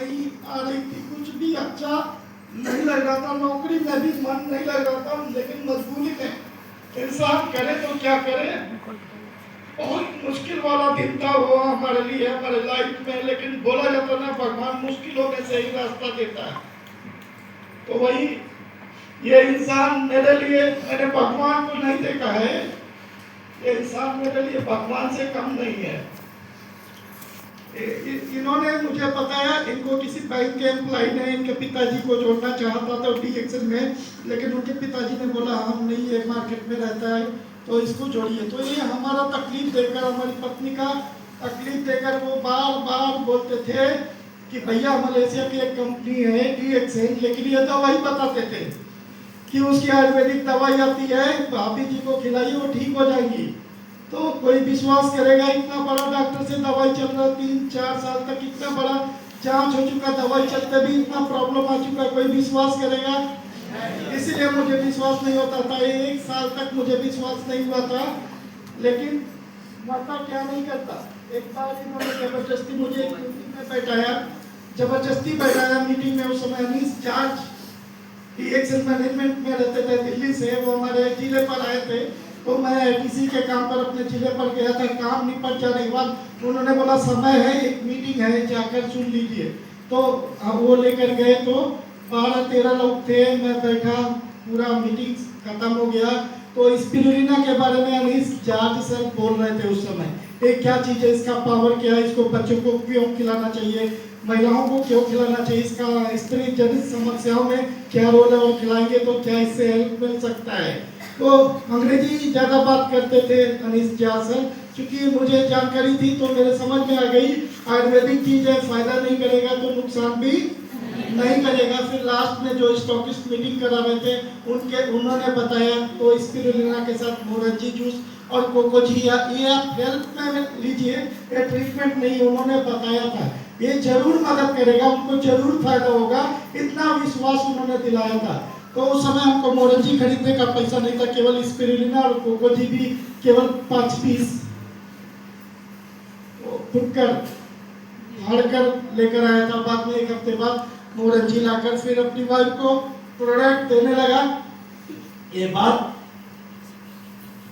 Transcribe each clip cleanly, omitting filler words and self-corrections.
नहीं आ रही थी, कुछ भी अच्छा नहीं लग रहा था, नौकरी में भी मन नहीं लग रहा था, लेकिन मजबूरी में इंसान करे तो क्या करे। बहुत मुश्किल वाला दिन था वो हमारे लिए, हमारे लाइफ में। लेकिन बोला जाता ना, भगवान मुश्किलों में से ही रास्ता देता है। तो वही ये इंसान मेरे लिए, मैंने भगवान को नहीं देखा है, ये इंसान मेरे लिए भगवान से कम नहीं है। इन्होंने मुझे बताया, इनको किसी बैंक के एम्प्लॉय ने इनके पिताजी को जोड़ना चाहता था डीएक्शन में, लेकिन उनके पिताजी ने बोला हम नहीं, ये मार्केट में रहता है तो इसको जोड़िए। तो ये हमारा तकलीफ देकर, हमारी पत्नी का तकलीफ देकर वो बार बार बोलते थे कि भैया मलेशिया की एक कंपनी है डीएक्शन, लेकिन ये दवाई बताते थे कि उसकी आयुर्वेदिक दवाई आती है, भाभी जी को खिलाइए वो ठीक हो जाएंगी। तो कोई विश्वास करेगा, इतना बड़ा डॉक्टर से दवाई चल रहा 3-4 साल तक, इतना बड़ा जांच हो चुका, दवाई चलते भी इतना प्रॉब्लम आ चुका, कोई विश्वास करेगा? इसलिए मुझे विश्वास नहीं होता था, 1 साल तक मुझे विश्वास नहीं हुआ था। लेकिन माता क्या नहीं करता, एक बार इन्होंने जबरदस्ती मुझे एक मीटिंग में बैठाया, जबरदस्ती बैठाया मीटिंग में। उस समय अनीस जॉर्ज डीएक्शन मैनेजमेंट में रहते थे दिल्ली से, वो हमारे जिले पर आए थे। तो मैं किसी के काम पर अपने जिले पर गया था, काम निपट जाने के बाद उन्होंने बोला समय है, एक मीटिंग है, जाकर सुन लीजिए। तो वो लेकर गए, तो 12-13 लोग थे, मैं बैठा, पूरा मीटिंग खत्म हो गया। तो स्पिरुलिना के बारे में अनीस जॉर्ज सर बोल रहे थे उस समय, ये क्या चीज़ है, इसका पावर क्या है, इसको बच्चों को क्यों खिलाना चाहिए, महिलाओं को क्यों खिलाना चाहिए, इसका स्त्री जनित समस्याओं में क्या रोल है, और खिलाएंगे तो क्या इससे हेल्प मिल सकता है। तो अंग्रेजी ज़्यादा बात करते थे अनीस जॉर्ज सर, क्योंकि मुझे जानकारी थी तो मेरे समझ में आ गई आयुर्वेदिक चीज़ है, फायदा नहीं करेगा तो नुकसान भी नहीं करेगा। फिर लास्ट में जो स्टॉकिस्ट मीटिंग करा रहे थे उन्होंने बताया, तो स्पिरुलिना के साथ मोरंजी जूस और कोकोजिया ये आप हेल्थ में लीजिए, ये ट्रीटमेंट नहीं, उन्होंने बताया था ये जरूर मदद करेगा, उनको जरूर फायदा होगा, इतना विश्वास उन्होंने दिलाया था। तो उस समय हमको मोरंजी खरीदने का पैसा नहीं था, केवल स्पिरुलिना और कोकोजी भी केवल 5 पीस फुटकर हारकर लेकर आया था। बाद में 1 हफ्ते बाद मोरंजी लाकर फिर अपनी वाइफ को प्रोडक्ट देने लगा। ये बात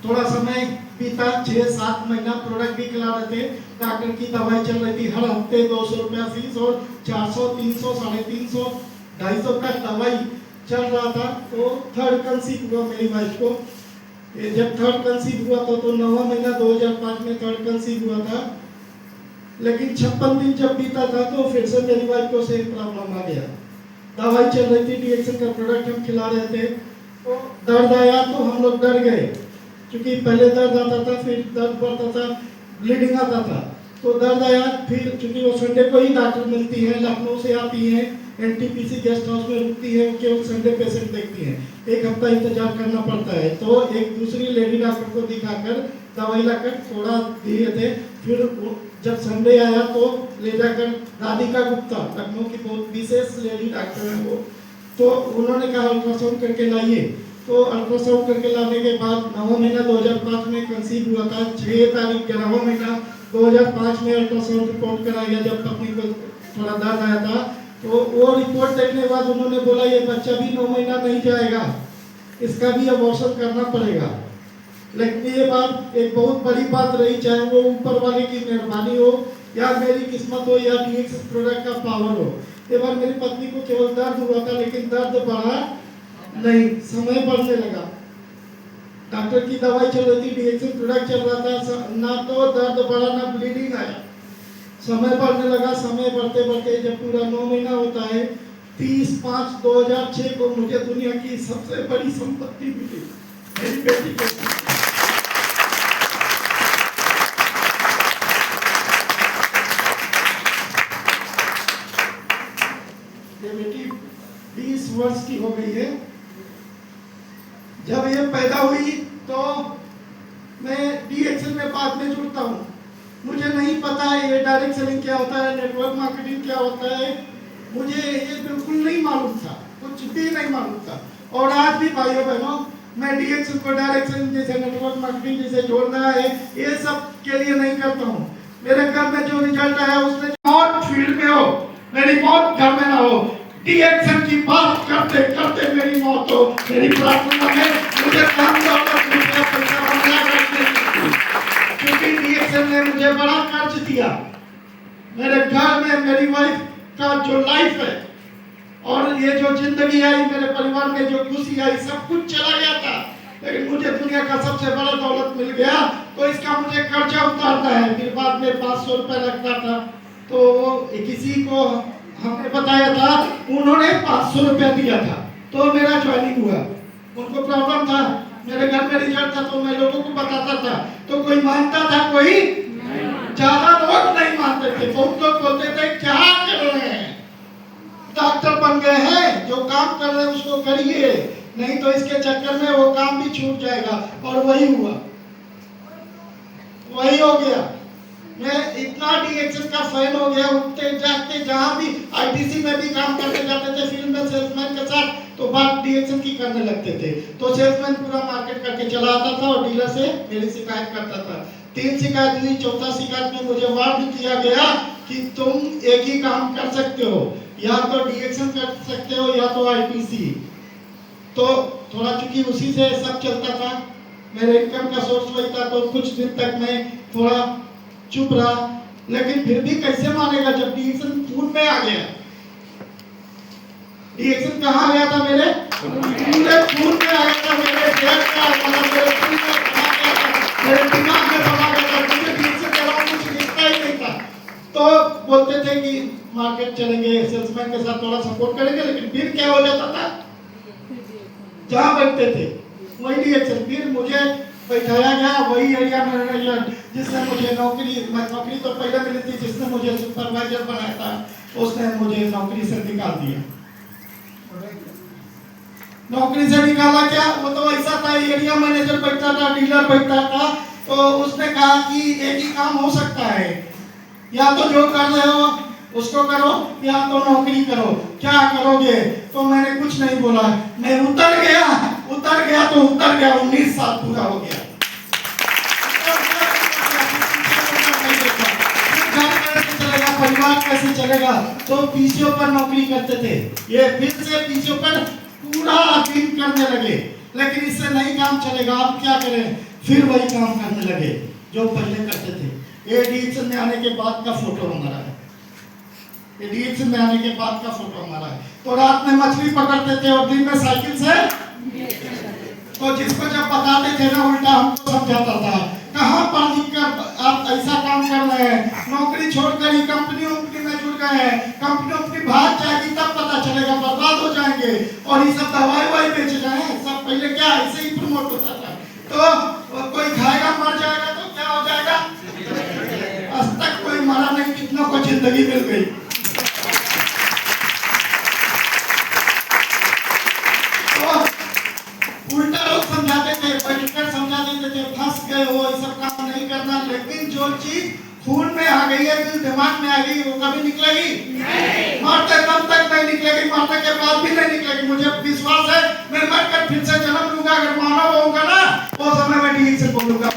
थोड़ा समय बीता, 6-7 महीना प्रोडक्ट भी खिला रहे थे, डॉक्टर की दवाई चल रही थी, हर हफ्ते 200 रुपया फीस और 400, 300, 350, 250 का दवाई चल रहा था। तो थर्ड कंसीव हुआ मेरी वाइफ को। जब थर्ड कंसीव हुआ था तो 9वां महीना 2005 में थर्ड कंसीव हुआ था। लेकिन 56 दिन जब बीता था तो फिर से मेरी वाइफ को सेम प्रॉब्लम आ गया। दवाई चल रही थी, डीएक्शन का प्रोडक्ट हम खिला रहे थे, तो दर्द आया तो हम लोग डर गए, क्योंकि पहले दर्द आता था, फिर दर्द बढ़ता था, ब्लीडिंग आता था। तो दर्द आया, फिर चूंकि वो संडे को ही डॉक्टर मिलती है, लखनऊ से आती है, एनटीपीसी गेस्ट हाउस में रुकती है, केवल संडे पेशेंट देखती है, 1 हफ्ता इंतजार करना पड़ता है। तो एक दूसरी लेडी डॉक्टर को दिखाकर दवाई लाकर थोड़ा दिए थे। फिर जब संडे आया तो ले जाकर राधिका गुप्ता, लखनऊ की बहुत विशेष लेडी डॉक्टर है वो, तो उन्होंने कहा अल्ट्रासाउंड करके लाइए। तो अल्ट्रासाउंड करके लाने के बाद 9वां महीना 2005 में कंसीव हुआ था। 6 तारीख 11वां महीना 2005 में अल्ट्रासाउंड रिपोर्ट कराया गया, जब पत्नी को थोड़ा दर्द आया था। तो वो रिपोर्ट देखने के बाद उन्होंने बोला ये बच्चा भी 9 महीना नहीं जाएगा, इसका भी अबॉर्शन करना पड़ेगा। लेकिन ये बात एक बहुत बड़ी बात रही, चाहे वो ऊपर वाले की मेहरबानी हो या मेरी किस्मत हो या डीएक्शन प्रोडक्ट का पावर हो। एक बार मेरी पत्नी को केवल दर्द हुआ था, लेकिन दर्द बढ़ा नहीं, समय बढ़ने लगा। डॉक्टर की दवाई चल रही थी, डीएक्शन प्रोडक्ट चल रहा था, ना तो दर्द बढ़ा ना ब्लीडिंग आया, समय बढ़ने लगा। समय बढ़ते बढ़ते जब पूरा 9 महीना होता है, 30/5/2006 को मुझे दुनिया की सबसे बड़ी संपत्ति मिली, मेरी बेटी को। ये बेटी 20 वर्ष की हो गई है। जब ये पैदा हुई तो मैं डीएक्शन में बाद में जुड़ता हूँ, मुझे नहीं पता है ये डायरेक्ट सेलिंग क्या होता है, नेटवर्क मार्केटिंग क्या होता है, मुझे ये बिल्कुल नहीं मालूम था, कुछ भी नहीं मालूम था। और आज भी भाइयों बहनों, मैं डीएक्शन को डायरेक्ट सेलिंग जैसे नेटवर्क मार्केटिंग जैसे जोड़ना है, ये सब के लिए नहीं करता हूँ। मेरे घर में जो रिजल्ट आया उसमें और फील्ड में हो, मेरी मौत घर में ना हो। डीएक्शन की बात करते करते मेरी मौत हो। मेरी प्रार्थना है मुझे काम दौलत मिल गया, पैसा बन गया, क्योंकि डीएक्शन ने मुझे बड़ा कर्ज दिया। मेरे घर में मेरी वाइफ का जो लाइफ है और ये जो जिंदगी आई, मेरे परिवार में जो खुशी आई, सब कुछ चला गया था। लेकिन मुझे दुनिया का सबसे बड़ा दौलत मिल गया, तो इसका मुझे कर्जा उतारना है। फिर बाद में 500 रुपए लगता था, तो किसी को हमने बताया था, उन्होंने 500 रुपया दिया था, तो मेरा ज्वाइनिंग हुआ। उनको प्रॉब्लम था, मेरे घर में रिजल्ट था, तो मैं लोगों को बताता था, तो कोई मानता था, कोई ज्यादा लोग नहीं मानते थे। बहुत लोग बोलते थे क्या कर रहे हैं, डॉक्टर बन गए हैं, जो काम कर रहे हैं उसको करिए, नहीं तो इसके चक्कर में वो काम भी छूट जाएगा। और वही हुआ, वही हो गया। मैं इतना डीएक्शन का फैन हो गया, उठते जागते जहां भी आईटीसी में भी काम करने जाते थे फील्ड में सेल्समैन के साथ, तो बात डीएक्शन की करने लगते थे। तो सेल्समैन पूरा मार्केट करके चला आता था और डीलर से मेरी शिकायत करता था। 3 शिकायत हुई, चौथा शिकायत में मुझे वार्न किया गया कि तुम एक ही काम कर सकते हो, या तो डीएक्शन कर सकते हो या तो आईटीसी। तो थोड़ा चूंकि उसी से सब चलता था, मेरे इनकम का सोर्स वही था, तो कुछ दिन तक मैं थोड़ा चुप रहा। लेकिन फिर भी कैसे मानेगा जब डीएक्शन खून में आ गया। डीएक्शन कहाँ आ गया था, मेरे पूरे खून में आ गया था, मेरे ब्लड में आ गया था, मेरे खून में आ गया था, मेरे दिमाग में समा गया था। मुझे डीएक्शन के अलावा कुछ दिखता ही नहीं था। तो बोलते थे कि मार्केट चलेंगे, सेल्समैन के साथ थोड़ा सपोर्ट करेंगे, लेकिन फिर क्या हो जाता था, जहाँ बैठते थे वही डीएक्शन। फिर मुझे बैठाया गया वही एरिया मैनेजर जिसने मुझे नौकरी तो पहले मिली थी, जिसने मुझे सुपरवाइजर बनाया था, उसने मुझे नौकरी से निकाल दिया। नौकरी से निकाला क्या, वो तो ऐसा था, एरिया मैनेजर बैठा था, डीलर बैठा था, तो उसने कहा कि एक ही काम हो सकता है, या तो जो कर रहे हो उसको करो, या तो नौकरी करो, क्या करोगे। तो मैंने कुछ नहीं बोला, मैं उतर गया तो उतर गया। 19 साल पूरा हो गया। चलेगा, परिवार कैसे चलेगा। तो पीसीओ पर नौकरी करते थे, ये फिर से पीसीओ पर पूरा दिन करने लगे, लेकिन इससे नहीं काम चलेगा। आप क्या करें, फिर वही काम करने लगे जो पहले करते थे। ये डीएक्शन में आने के बाद का फोटो हमारा है, ये डीएक्शन में आने के बाद का फोटो हमारा है। तो रात में मछली पकड़ते थे और दिन में साइकिल से, तो जिसको जब बताते थे ना उल्टा हमको समझाता था, कहाँ पढ़ लिख कर आप ऐसा काम कर रहे हैं, नौकरी छोड़कर ही कंपनी में जुड़ गए हैं, कंपनी भाग जाएगी तब पता चलेगा, बर्बाद हो जाएंगे। और ये सब दवाई बेच रहे हैं, सब पहले क्या ऐसे ही प्रमोट होता था। तो कोई खाएगा मर जाएगा तो क्या हो जाएगा, आज तक कोई मरा नहीं, कितना को जिंदगी मिल गई। उल्टा लोग समझाते थे, बैठकर समझा देते थे, फंस गए हो, ये सब काम नहीं करना। लेकिन जो चीज खून में आ गई है, दिल दिमाग में आ गई, वो कभी निकलेगी नहीं। मरते दम तक नहीं निकलेगी, मरने के बाद भी नहीं निकलेगी। मुझे विश्वास है मैं मरकर फिर से जन्म लूंगा, अगर मानव होऊंगा ना वो समय में डीएक्शन बोलूंगा।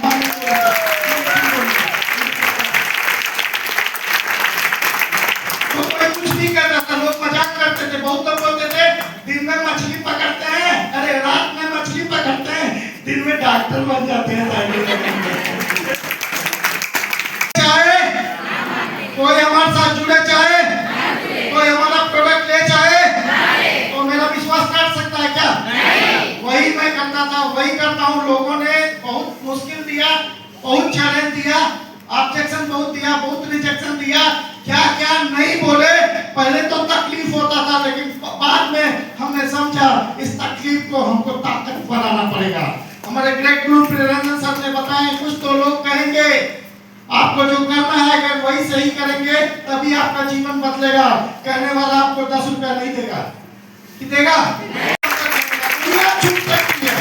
तो कोई कुछ नहीं करता था, लोग मजाक करते थे। बहुत लोग बोलते थे दिन में मछली पकड़ते हैं, अरे रात में मछली पकड़ते हैं, दिन में डॉक्टर बन जाते हैं। चाहे कोई हमारे साथ जुड़े, चाहे कोई हमारा प्रोडक्ट ले, चाहे तो मेरा विश्वास काट सकता है क्या, वही मैं करता था, वही करता हूँ। लोगों ने बहुत मुश्किल दिया, बहुत चैलेंज दिया, ऑब्जेक्शन बहुत दिया, बहुत रिजेक्शन दिया, क्या क्या नहीं बोले। पहले तो तकलीफ होता था, लेकिन बाद में हमने समझा इस तकलीफ को हमको ताकत बनाना पड़ेगा। हमारे ग्रेट गुरु प्रेरणानंद सर ने बताया, कुछ तो लोग कहेंगे, आपको जो करना है अगर वही सही करेंगे तभी आपका जीवन बदलेगा। कहने वाला आपको 10 रुपया नहीं देगा, कि देगा? दुनिया छूट सकती है,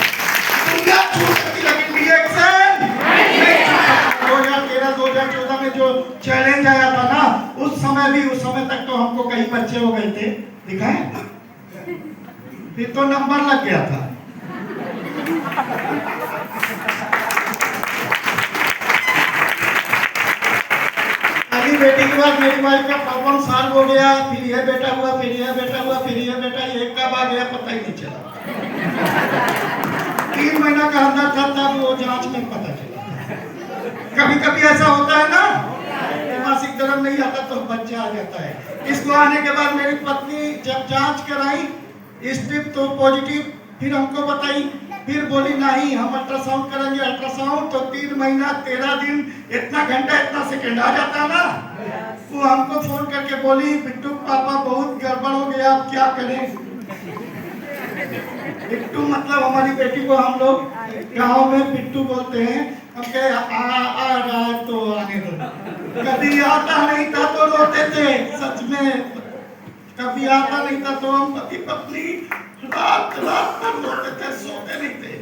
दुनिया छूट सकती है, लेकिन डीएक्शन 2013-2014 में जो चैलेंज आया था ना, उस समय तक तो हमको कई बच्चे हो गए थे, दिखाए, फिर तो नंबर लग गया था। बेटी की बाद मेरी वाइफ का प्रॉब्लम सॉल्व हो गया, फिर ये बेटा हुआ, फिर ये बेटा हुआ, फिर ये बेटा, ये कब आ गया पता ही नहीं चला। 3 महीना का अंदर था तब वो जांच में पता चला। कभी कभी ऐसा होता है ना, मासिक धर्म नहीं आता तो बच्चा आ जाता है। इसको आने के बाद मेरी पत्नी जब जांच कराई स्ट्रिप तो पॉजिटिव, फिर हमको बताई, फिर बोली नहीं हम अल्ट्रासाउंड करेंगे। अल्ट्रासाउंड तो 3 महीना 13 दिन इतना घंटा इतना सेकंड आ जाता ना। वो हमको फोन करके बोली बिट्टू पापा बहुत गड़बड़ हो गया, आप क्या करें। बिट्टू मतलब हमारी बेटी को हम लोग गांव में बिट्टू बोलते हैं। हम कहे आ रहा है तो आने दो। कभी आता नहीं था तो रोते थे, सच में कभी आता नहीं था तो हम पति पत्नी रात रात भर रोते थे, सोते नहीं थे।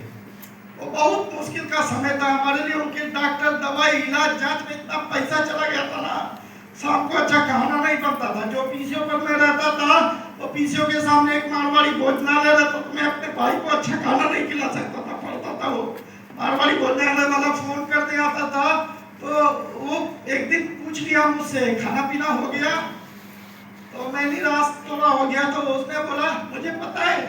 वो बहुत मुश्किल का समय था हमारे लिए। उनके डॉक्टर, दवाई, इलाज, जांच में इतना पैसा चला गया था ना, शाम को अच्छा खाना नहीं बनता था। जो पीसीओ पर मैं रहता था वो पीसीओ के सामने एक मारवाड़ी भोजनालय रहता तो मैं अपने भाई को अच्छा खाना नहीं खिला सकता था, पढ़ता था। वो मारवाड़ी भोजनालय वाला फोन करते आता था तो वो एक दिन पूछ लिया मुझसे खाना पीना हो गया, तो मैं निराश थोड़ा हो गया। तो उसने बोला मुझे पता है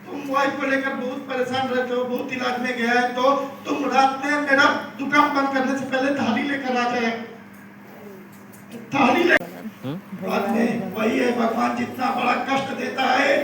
तुम वाइफ को लेकर बहुत परेशान रहते हो, बहुत इलाज में गया है, तो तुम रात में मेरा दुकान बंद करने से पहले थाली लेकर आ जाए। थाली ले बाद में वही है, भगवान जितना बड़ा कष्ट देता है